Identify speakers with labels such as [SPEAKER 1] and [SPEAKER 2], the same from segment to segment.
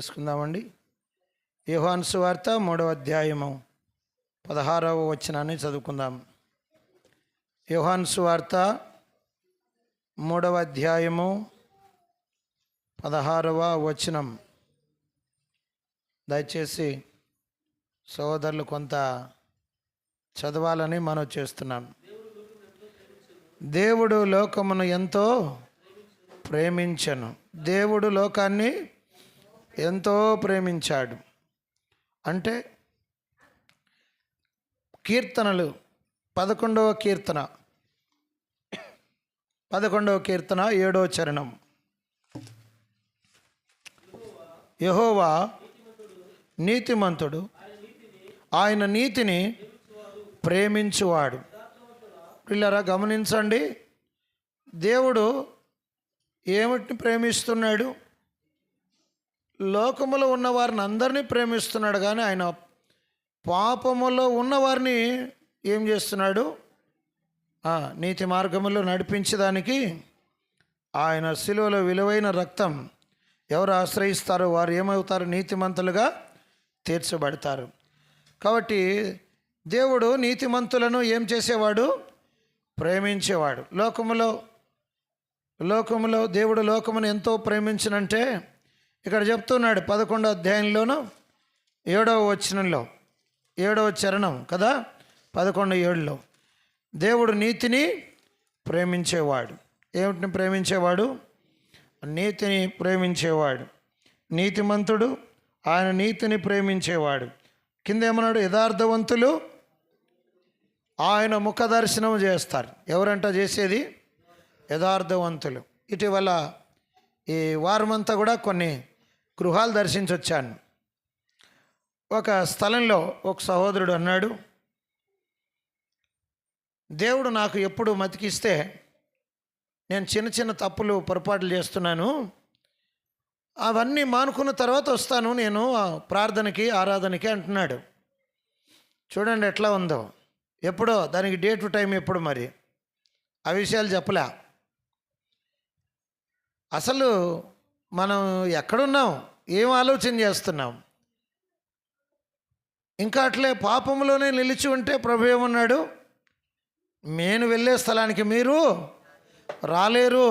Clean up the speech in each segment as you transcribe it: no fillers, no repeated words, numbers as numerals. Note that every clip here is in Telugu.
[SPEAKER 1] చేసుకుందామండి. యోహాను సువార్త 3వ అధ్యాయము 16వ వచనాన్ని చదువుకుందాం. యోహాను సువార్త 3వ అధ్యాయము 16వ వచనం. దయచేసి సోదరులు కొంత చదవాలని మనం చేస్తున్నాం. దేవుడు లోకమును ఎంతో ప్రేమించెను. దేవుడు లోకాన్ని ఎంతో ప్రేమించాడు. అంటే కీర్తనలు 11వ కీర్తన 7వ చరణం. యెహోవా నీతిమంతుడు, ఆయన నీతిని ప్రేమించువాడు. పిల్లరా గమనించండి, దేవుడు ఏమిటిని ప్రేమిస్తున్నాడు? లోకములో ఉన్న వారిని అందరినీ ప్రేమిస్తున్నాడు, కానీ ఆయన పాపములో ఉన్నవారిని ఏం చేస్తున్నాడు? నీతి మార్గములో నడిపించడానికి ఆయన శిలువలో విలువైన రక్తం ఎవరు ఆశ్రయిస్తారో వారు ఏమవుతారు? నీతిమంతులుగా తీర్చబడతారు. కాబట్టి దేవుడు నీతిమంతులను ఏం చేసేవాడు? ప్రేమించేవాడు. లోకములో దేవుడు లోకమును ఎంతో ప్రేమించినంటే ఇక్కడ చెప్తున్నాడు 11వ అధ్యాయంలోను 7వ వచనంలో 7వ చరణం కదా, 11:7లో దేవుడు నీతిని ప్రేమించేవాడు. ఏమిటిని ప్రేమించేవాడు? నీతిని ప్రేమించేవాడు. నీతిమంతుడు, ఆయన నీతిని ప్రేమించేవాడు. కింద ఏమన్నాడు? యథార్థవంతులు ఆయన ముఖ దర్శనం చేస్తారు. ఎవరంట చేసేది? యథార్థవంతులు. ఇటీవల ఈ వారమంతా కూడా కొన్ని గృహాలు దర్శించొచ్చాను. ఒక స్థలంలో ఒక సహోదరుడు అన్నాడు, దేవుడు నాకు ఎప్పుడు మతికిస్తే నేను చిన్న చిన్న తప్పులు పొరపాట్లు చేస్తున్నాను, అవన్నీ మానుకున్న తర్వాత వస్తాను నేను ప్రార్థనకి ఆరాధనకి అంటున్నాడు. చూడండి ఎట్లా ఉందో. ఎప్పుడో దానికి డేట్ టైం ఎప్పుడు మరి ఆ విషయాలు చెప్పలే. అసలు మనం ఎక్కడున్నాం? ఏం ఆలోచన చేస్తున్నాం? ఇంకా అట్లే పాపంలోనే నిలిచి ఉంటే ప్రభు ఏమన్నాడు? నేను వెళ్ళే స్థలానికి మీరు రాలేరు.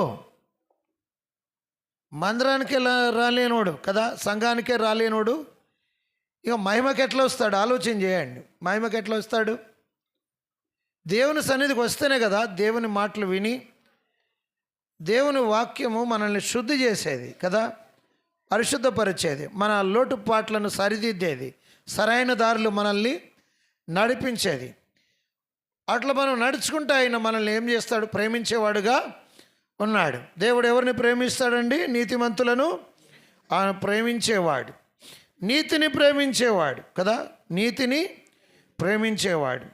[SPEAKER 1] మందిరానికి రాలేనోడు కదా, సంఘానికే రాలేనోడు ఇక మహిమకి ఎట్లా వస్తాడు? ఆలోచన చేయండి. మహిమకి ఎట్లా వస్తాడు? దేవుని సన్నిధికి వస్తేనే కదా దేవుని మాటలు విని దేవుని వాక్యము మనల్ని శుద్ధి చేసేది కదా, పరిశుద్ధపరిచేది, మన లోటుపాట్లను సరిదిద్దేది, సరైన దారులు మనల్ని నడిపించేది. అట్లా మనం నడుచుకుంటే ఆయన మనల్ని ఏం చేస్తాడు? ప్రేమించేవాడుగా ఉన్నాడు. దేవుడు ఎవరిని ప్రేమిస్తాడండి? నీతిమంతులను ఆయన ప్రేమించేవాడు. నీతిని ప్రేమించేవాడు కదా, నీతిని ప్రేమించేవాడు.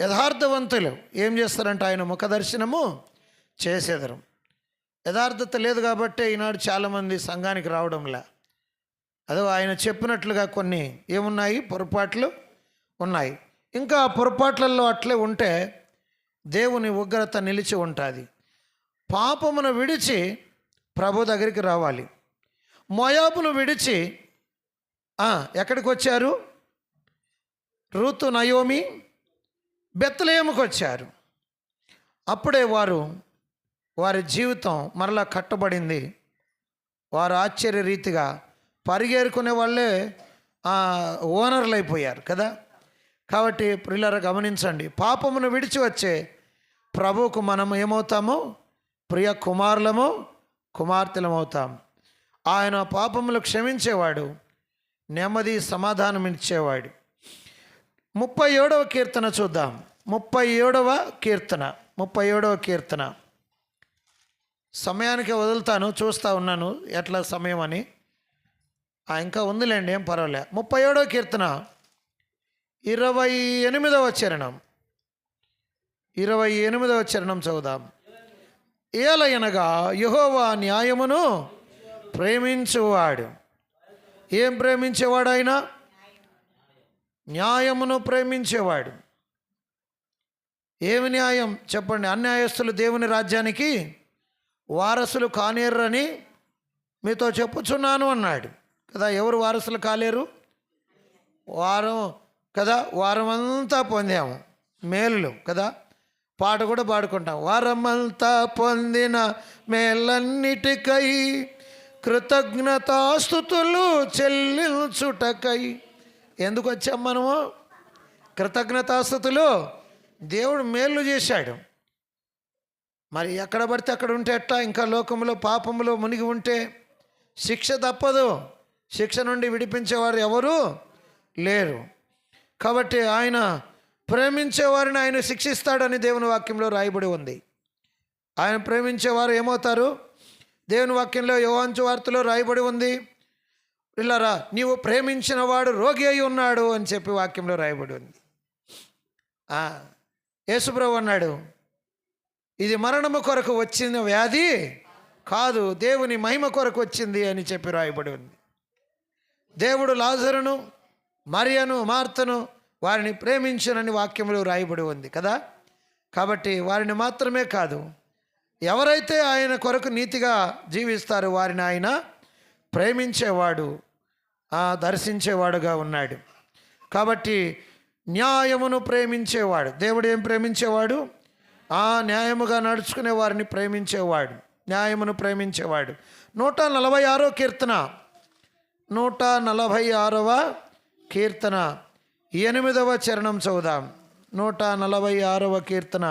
[SPEAKER 1] యథార్థవంతులు ఏం చేస్తారంటే ఆయన ముఖ దర్శనము చేసేదరు. యథార్థత లేదు కాబట్టి ఈనాడు చాలామంది సంఘానికి రావడంలా. అదో ఆయన చెప్పినట్లుగా కొన్ని ఏమున్నాయి? పొరపాట్లు ఉన్నాయి. ఇంకా పొరపాట్లలో అట్లే ఉంటే దేవుని ఉగ్రత నిలిచి ఉంటుంది. పాపమును విడిచి ప్రభు దగ్గరికి రావాలి. మోయాబును విడిచి ఎక్కడికి వచ్చారు? రూతు, నయోమి బెత్లెహేముకు వచ్చారు. అప్పుడే వారి జీవితం మరలా కట్టబడింది. వారు ఆశ్చర్య రీతిగా పరిగెరుకునే వాళ్ళే ఓనర్లు అయిపోయారు కదా. కాబట్టి ప్రియులారా గమనించండి, పాపమును విడిచి వచ్చే ప్రభువుకు మనం ఏమవుతాము? ప్రియ కుమారులము, కుమార్తెలమవుతాం. ఆయన పాపములు క్షమించేవాడు, నెమ్మది సమాధానం ఇచ్చేవాడు. 37వ కీర్తన చూద్దాం. 37వ కీర్తన సమయానికి వదులుతాను, చూస్తూ ఉన్నాను ఎట్లా సమయం అని. ఇంకా ఉందిలేండి, ఏం పర్వాలే. 37వ కీర్తన 28వ చరణం. 28వ చరణం చదువుదాం. ఏలయనగా యెహోవా న్యాయమును ప్రేమించువాడు. ఏం ప్రేమించేవాడు? ఆయన న్యాయమును ప్రేమించేవాడు. ఏమి న్యాయం చెప్పండి? అన్యాయస్తులు దేవుని రాజ్యానికి వారసులు కానేర్రని మీతో చెప్పుచున్నాను అన్నాడు కదా. ఎవరు వారసులు కాలేరు? వారం కదా, వారం అంతా పొందాము మేలులు కదా. పాట కూడా పాడుకుంటాం. వారమంతా పొందిన మేలన్నిటికై కృతజ్ఞతాస్తుతులు చెల్లించుటకై. ఎందుకు వచ్చాం మనము? కృతజ్ఞతాస్తుతులు. దేవుడు మేలు చేశాడు. మరి ఎక్కడ పడితే అక్కడ ఉంటే ఎట్లా? ఇంకా లోకంలో పాపంలో మునిగి ఉంటే శిక్ష తప్పదు. శిక్ష నుండి విడిపించేవారు ఎవరు లేరు. కాబట్టి ఆయన ప్రేమించేవారిని ఆయన శిక్షిస్తాడని దేవుని వాక్యంలో రాయబడి ఉంది. ఆయన ప్రేమించేవారు ఏమవుతారు? దేవుని వాక్యంలో యోహాను సువార్తలో రాయబడి ఉంది, పిల్లరా నీవు ప్రేమించిన వాడు రోగి అయి ఉన్నాడు అని చెప్పి వాక్యంలో రాయబడి ఉంది. యేసుప్రభు అన్నాడు, ఇది మరణము కొరకు వచ్చిన వ్యాధి కాదు, దేవుని మహిమ కొరకు వచ్చింది అని చెప్పి రాయబడి ఉంది. దేవుడు లాజరును, మరియను, మార్తను వారిని ప్రేమించునని వాక్యములు రాయబడి ఉంది కదా. కాబట్టి వారిని మాత్రమే కాదు, ఎవరైతే ఆయన కొరకు నీతిగా జీవిస్తారో వారిని ఆయన ప్రేమించేవాడు, దర్శించేవాడుగా ఉన్నాడు. కాబట్టి న్యాయమును ప్రేమించేవాడు. దేవుడు ఏం ప్రేమించేవాడు? న్యాయముగా నడుచుకునే వారిని ప్రేమించేవాడు, న్యాయమును ప్రేమించేవాడు. 146వ కీర్తన, 146వ కీర్తన 8వ చరణం చదువుదాం. 146వ కీర్తన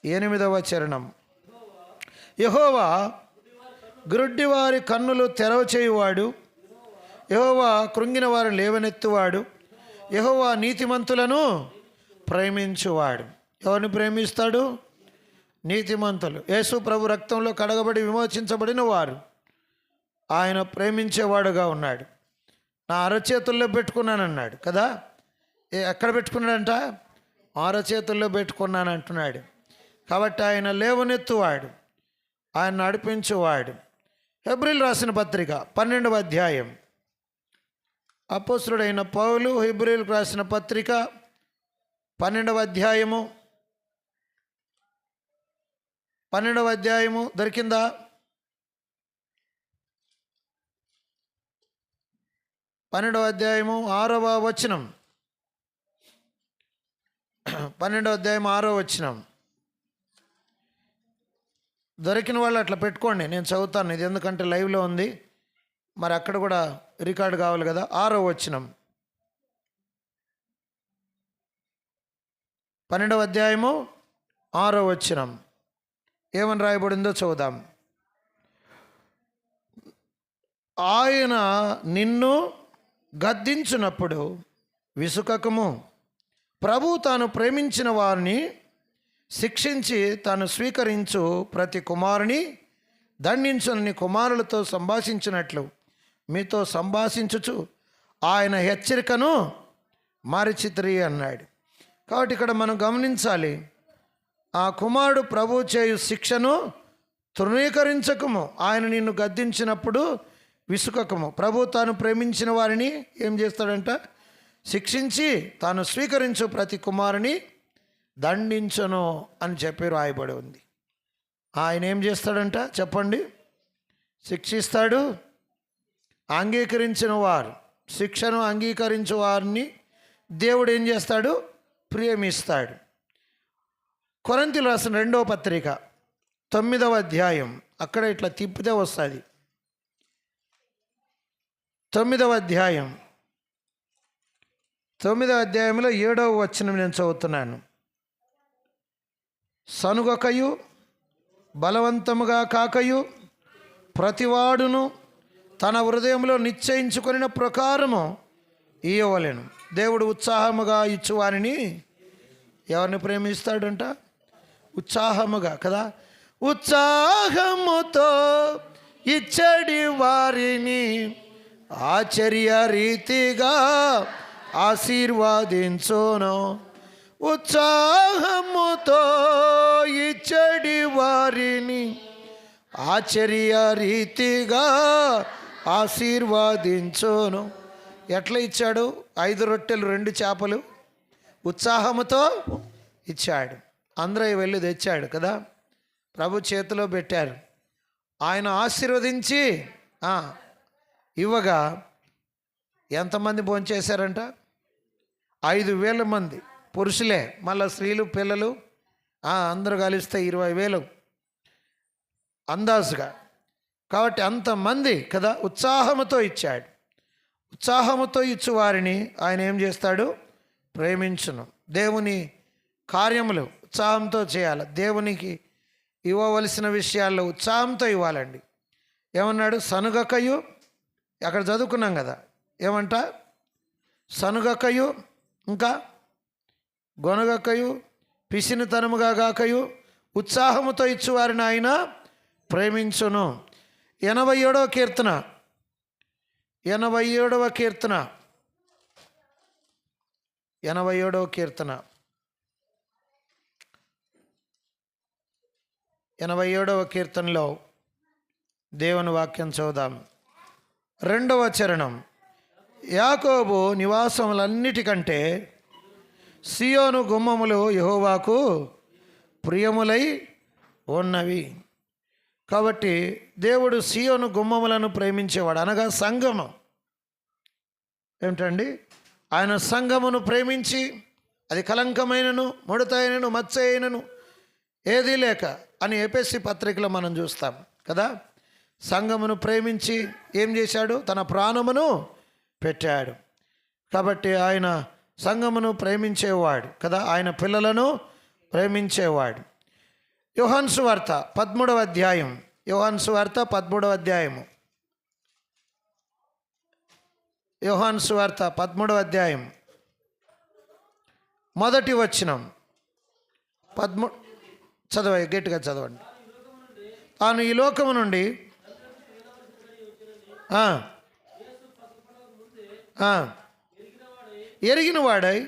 [SPEAKER 1] 8వ చరణం. యెహోవా గ్రుడ్డివారి కన్నులు తెరవ చేయువాడు, యెహోవా కృంగిన వారిని లేవనెత్తువాడు, యెహోవా నీతిమంతులను ప్రేమించువాడు. ఎవరిని ప్రేమిస్తాడు? నీతిమంతులు. యేసు ప్రభు రక్తంలో కడగబడి విమోచించబడిన వారు ఆయన ప్రేమించేవాడుగా ఉన్నాడు. నా అరచేతుల్లో పెట్టుకున్నానన్నాడు కదా. ఎక్కడ పెట్టుకున్నాడంట? అరచేతుల్లో పెట్టుకున్నాను అంటున్నాడు. కాబట్టి ఆయన లేవనెత్తువాడు, ఆయన నడిపించువాడు. హెబ్రీలు రాసిన పత్రిక 12వ అధ్యాయం. అపోస్తలుడైన పౌలు హెబ్రీలకు రాసిన పత్రిక 12వ అధ్యాయము. 12వ అధ్యాయము దొరికిందా? 12వ అధ్యాయము 6వ వచనం. 12వ అధ్యాయం 6వ వచనం. దొరికిన వాళ్ళు అట్లా పెట్టుకోండి, నేను చదువుతాను. ఇది ఎందుకంటే లైవ్లో ఉంది, మరి అక్కడ కూడా రికార్డు కావాలి కదా. 6వ వచనం, 12వ అధ్యాయము 6వ వచనం ఏమని రాయబడిందో చూద్దాం. ఆయన నిన్ను గద్దించునప్పుడు విసుకకము, ప్రభు తాను ప్రేమించిన వారిని శిక్షించి తాను స్వీకరించు ప్రతి కుమారుని దండించునని కుమారులతో సంభాషించినట్లు మీతో సంభాషించుచు ఆయన హెచ్చరికను మరచితిరి అన్నాడు. కాబట్టి ఇక్కడ మనం గమనించాలి, ఆ కుమారుడు ప్రభు చేయు శిక్షను తృణీకరించకము. ఆయన నిన్ను గద్దించినప్పుడు విసుకకము. ప్రభు తాను ప్రేమించిన వారిని ఏం చేస్తాడంట? శిక్షించి తాను స్వీకరించు ప్రతి కుమారుని దండించను అని చెప్పి రాయబడి ఉంది. ఆయన ఏం చేస్తాడంట చెప్పండి? శిక్షిస్తాడు. అంగీకరించిన వారు, శిక్షను అంగీకరించే వారిని దేవుడు ఏం చేస్తాడు? ప్రేమిస్తాడు. కొరింథీయులు రాసిన 2వ పత్రిక 9వ అధ్యాయం. అక్కడ ఇట్లా తిప్పితే వస్తుంది. 9వ అధ్యాయం, 9వ అధ్యాయంలో 7వ వచనం నేను చదువుతున్నాను. సనుగకయు బలవంతముగా కాకయు ప్రతివాడును తన హృదయంలో నిశ్చయించుకొనిన ప్రకారము ఇయ్యవలెను. దేవుడు ఉత్సాహముగా ఇచ్చువారిని ఎవరిని ప్రేమిస్తాడంట? ఉత్సాహముగా కదా. ఉత్సాహముతో ఇచ్చడి వారిని ఆశ్చర్య రీతిగా ఆశీర్వాదించును. ఉత్సాహముతో ఇచ్చడి వారిని ఆశ్చర్య రీతిగా ఆశీర్వాదించును. ఎట్లా ఇచ్చాడు? 5 రొట్టెలు 2 చేపలు ఉత్సాహముతో ఇచ్చాడు. అందరూ వెళ్ళి తెచ్చాడు కదా, ప్రభు చేతిలో పెట్టారు. ఆయన ఆశీర్వదించి ఇవ్వగా ఎంతమంది భోంచేశారంట? 5,000 మంది పురుషులే, మళ్ళీ స్త్రీలు పిల్లలు అందరూ కలిస్తే 20,000 అందాజుగా. కాబట్టి అంతమంది కదా, ఉత్సాహముతో ఇచ్చాడు. ఉత్సాహముతో ఇచ్చు వారిని ఆయన ఏం చేస్తాడు? ప్రేమించును. దేవుని కార్యములు ఉత్సాహంతో చేయాలి. దేవునికి ఇవ్వవలసిన విషయాల్లో ఉత్సాహంతో ఇవ్వాలండి. ఏమన్నాడు? సనుగకయు, అక్కడ చదువుకున్నాం కదా, ఏమంట? సనుగకయు, ఇంకా గొనగకయు, పిసినితనముగా గాకయు, ఉత్సాహముతో ఇచ్చువారిని ఆయన ప్రేమించును. 87వ కీర్తన 87వ కీర్తన 87వ కీర్తన 87వ కీర్తనలో దేవుని వాక్యం చదువుదాం. 2వ చరణం. యాకోబు నివాసములన్నిటికంటే సియోను గుమ్మములు యెహోవాకు ప్రియములై ఉన్నవి. కాబట్టి దేవుడు సియోను గుమ్మములను ప్రేమించేవాడు, అనగా సంగమం. ఏమిటండి? ఆయన సంఘమును ప్రేమించి, అది కలంకమైనను ముడతైనను మచ్చ అయినను ఏదీ లేక అని ఎఫెసీ పత్రికలో మనం చూస్తాం కదా. సంఘమును ప్రేమించి ఏం చేశాడు? తన ప్రాణమును పెట్టాడు. కాబట్టి ఆయన సంఘమును ప్రేమించేవాడు కదా, ఆయన పిల్లలను ప్రేమించేవాడు. యోహాను సువార్త 13వ అధ్యాయం. యోహాను సువార్త 13వ అధ్యాయము. యోహాను సువార్త 13వ అధ్యాయం మొదటి వచనం. గట్టిగా చదవండి. తాను ఈ లోకము నుండి ఎరిగిన వాడై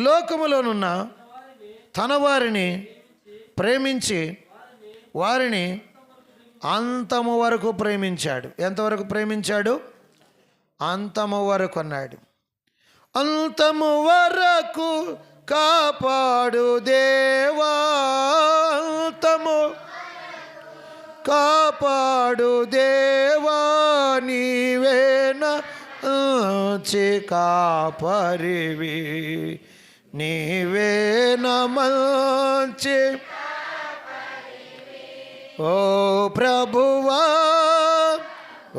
[SPEAKER 1] లోకములోనున్న తన వారిని ప్రేమించి వారిని అంతము వరకు ప్రేమించాడు. ఎంతవరకు ప్రేమించాడు? అంతము వరకు అన్నాడు. అంతము వరకు కాపాడు దేవా, అంతము కాపాడు దేవా, నీవేన కాపరివి, నీవేన మంచి ఓ ప్రభువా,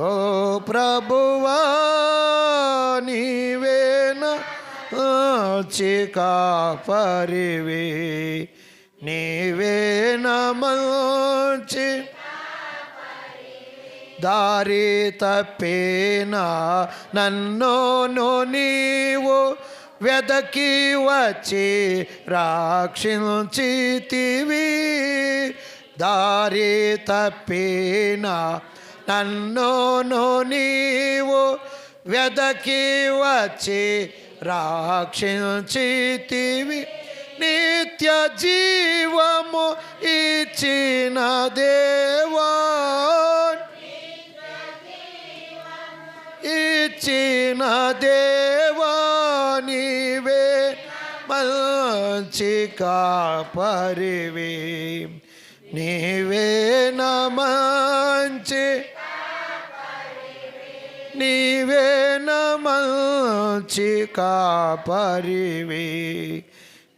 [SPEAKER 1] ఓ ప్రభువా, నీవేన కాపరివి, నీవేన మంచి దారి తప్పినా నన్ను నీవు వెదకి వచ్చి రక్షించితివి. దారి తప్పినా నన్ను నీవు వెదకి వచ్చి రక్షించితివి. నిత్య జీవము ఇచ్చిన దేవా, ఇచ్చిన దేవా, నీవే మంచి కాపరివి, నీవే నా మంచి, నీవే నా మంచి కాపరివి,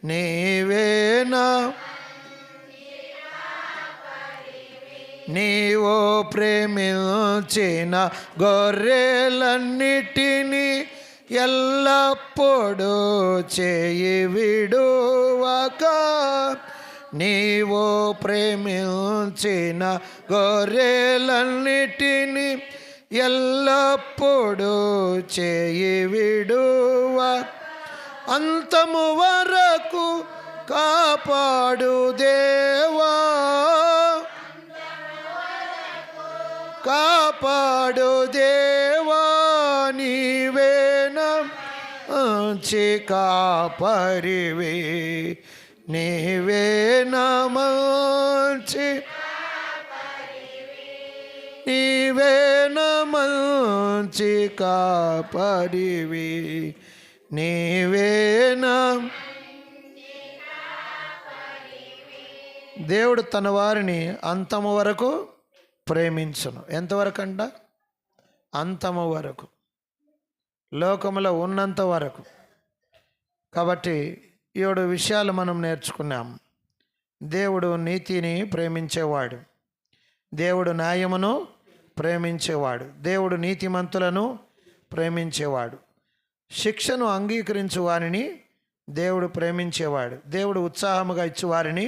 [SPEAKER 1] నీవే నా, నీవో ప్రేమించిన గొర్రెలన్నిటినీ ఎల్లప్పుడూ చేయి విడువక, నీవో ప్రేమించిన గొర్రెలన్నిటినీ ఎల్లప్పుడూ చేయి విడువ, అంతము వరకు కాపాడు దేవా, కాపాడు దేవా, నీవేన మంచి కాపరివి, నీవేన మంచి, నీవేన మంచి కాపరివి, నీవేన. దేవుడు తన వారిని అంతము వరకు ప్రేమించును. ఎంతవరకు అంట? అంతము వరకు, లోకములో ఉన్నంత వరకు. కాబట్టి 7 విషయాలు మనం నేర్చుకున్నాం. దేవుడు నీతిని ప్రేమించేవాడు, దేవుడు న్యాయమును ప్రేమించేవాడు, దేవుడు నీతిమంతులను ప్రేమించేవాడు, శిక్షను అంగీకరించు వారిని దేవుడు ప్రేమించేవాడు, దేవుడు ఉత్సాహముగా ఇచ్చు వారిని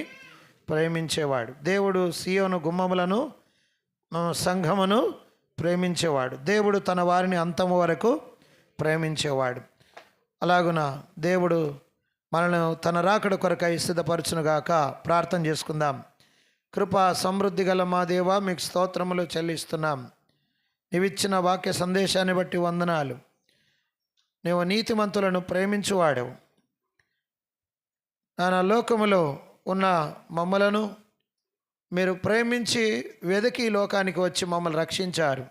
[SPEAKER 1] ప్రేమించేవాడు, దేవుడు సియోను గుమ్మములను సంఘమును ప్రేమించేవాడు, దేవుడు తన వారిని అంతము వరకు ప్రేమించేవాడు. అలాగున దేవుడు మనల్ని తన రాకడ కొరకై సిద్ధపరచునుగాక. ప్రార్థన చేసుకుందాం. కృపా సమృద్ధి గల మా దేవా, మీకు స్తోత్రములు చెల్లిస్తున్నాం. నీవిచ్చిన వాక్య సందేశాన్ని బట్టి వందనాలు. నీవు నీతిమంతులను ప్రేమించువాడవు. నా లోకములో ఉన్న మమ్మలను మీరు ప్రేమించి వెదకి ఈ లోకానికి వచ్చి మమ్మల్ని రక్షించారు.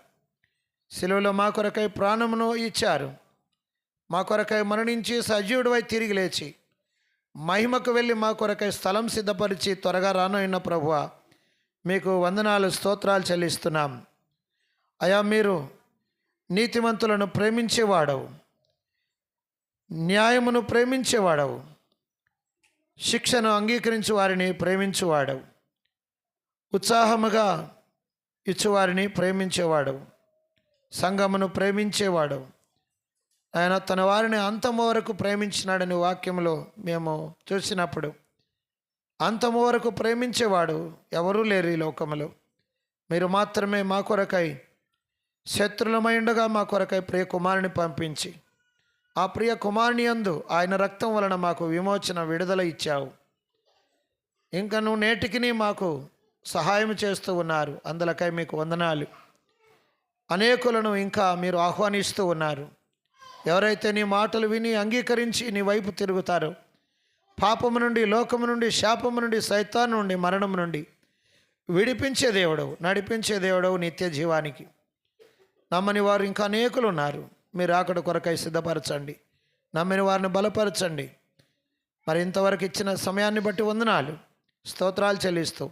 [SPEAKER 1] శిలువలో మా కొరకై ప్రాణమును ఇచ్చారు. మా కొరకై మరణించి సజీవుడివై తిరిగి లేచి మహిమకు వెళ్ళి మా కొరకై స్థలం సిద్ధపరిచి త్వరగా రానోయిన ప్రభువా, మీకు వందనాలు, స్తోత్రాలు చెల్లిస్తున్నాం. అయా, మీరు నీతిమంతులను ప్రేమించేవాడవు, న్యాయమును ప్రేమించేవాడవు, శిక్షను అంగీకరించు వారిని ప్రేమించువాడవు, ఉత్సాహముగా ఇచ్చువారిని ప్రేమించేవాడవు, సంఘమును ప్రేమించేవాడవు. ఆయన తన వారిని అంతము వరకు ప్రేమించినాడని వాక్యంలో మేము చూసినప్పుడు, అంతము వరకు ప్రేమించేవాడు ఎవరూ లేరు ఈ లోకములో. మీరు మాత్రమే మా కొరకై శత్రులమై ఉండగా మా కొరకై ప్రియ కుమారుని పంపించి, ఆ ప్రియ కుమారుని యందు ఆయన రక్తం వలన మాకు విమోచన, విడుదల ఇచ్చావు. ఇంకా నువ్వు నేటికి మాకు సహాయం చేస్తూ ఉన్నారు. అందులకై మీకు వందనాలు. అనేకులను ఇంకా మీరు ఆహ్వానిస్తూ ఉన్నారు. ఎవరైతే నీ మాటలు విని అంగీకరించి నీ వైపు తిరుగుతారో, పాపము నుండి, లోకము నుండి, శాపము నుండి, సైతాను నుండి, మరణము నుండి విడిపించే దేవుడవు, నడిపించే దేవుడవు, నిత్య జీవానికి. నమ్మని వారు ఇంకా అనేకులు ఉన్నారు. మీరు అక్కడ కొరకై సిద్ధపరచండి. నమ్మిన వారిని బలపరచండి. మరి ఇంతవరకు ఇచ్చిన సమయాన్ని బట్టి వందనాలు, స్తోత్రాలు చెల్లిస్తూ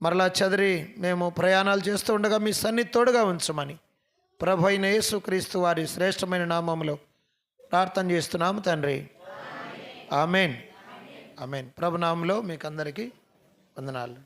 [SPEAKER 1] మరలా చదిరి మేము ప్రయాణాలు చేస్తూ ఉండగా మీ సన్నిధి తోడుగా ఉంచమని ప్రభు అయిన యేసుక్రీస్తు వారి శ్రేష్టమైన నామములో ప్రార్థన చేస్తున్నాము తండ్రి. ఆమెన్. ఆమెన్. ప్రభు నామములో మీకు అందరికీ వందనాలు.